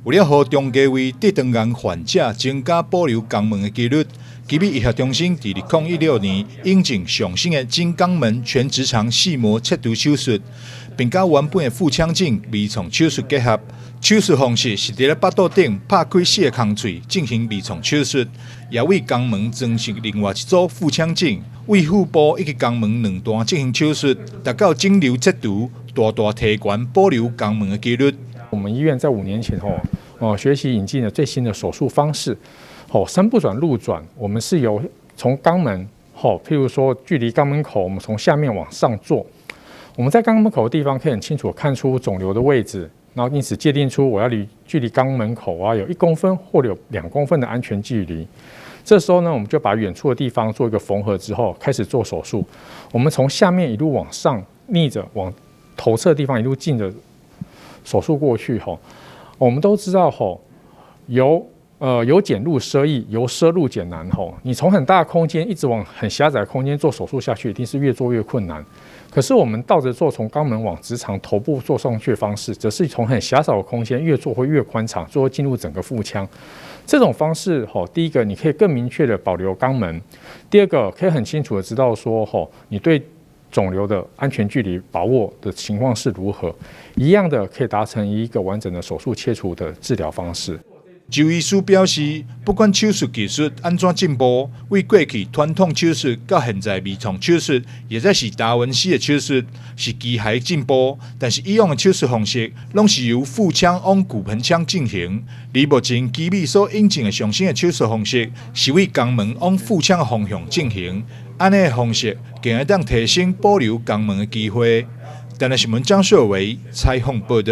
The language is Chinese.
为了让中低位直肠癌患者增加保留肛门的几率，吉米医学中心在2016年引进上新的真肛门全直肠细膜切除手术，并甲原本的腹腔镜微创手术结合。手术方式是伫咧腹肚顶拍开4个空喙进行微创手术，也为肛门装设另外一组腹腔镜，为腹部以及肛门两端进行手术，达到肿瘤切除，大大提悬保留肛门的几率。我们医院在5年前学习引进了最新的手术方式，深不转路转，我们是由从肛门，譬如说距离肛门口，我们从下面往上做，我们在肛门口的地方可以很清楚看出肿瘤的位置。然后因此界定出我要距离肛门口有1公分或者有2公分的安全距离。这时候呢，我们就把远处的地方做一个缝合之后，开始做手术。我们从下面一路往上逆着往头侧的地方一路进着手术过去我们都知道由俭入奢易，由奢入俭难你从很大的空间一直往很狭窄的空间做手术下去，一定是越做越困难。可是我们倒着做，从肛门往直肠头部做上去的方式，则是从很狭小的空间越做会越宽敞，最后进入整个腹腔。这种方式第一个你可以更明确的保留肛门，第二个可以很清楚的知道说你对肿瘤的安全距离把握的情况是如何，一样的可以达成一个完整的手术切除的治疗方式。周医师表示，不管手术技术安怎进步，为过去传统手术到现在微创手术，或者是达文西的手术，是机械进步，但是以往的手术方式，拢是由腹腔往骨盆腔进行。而目前吉米所引进的上新的手术方式，是为肛门往腹腔的方向进行。安尼的方式，更会当提升保留肛门的机会。但是新闻张秀维采访报道。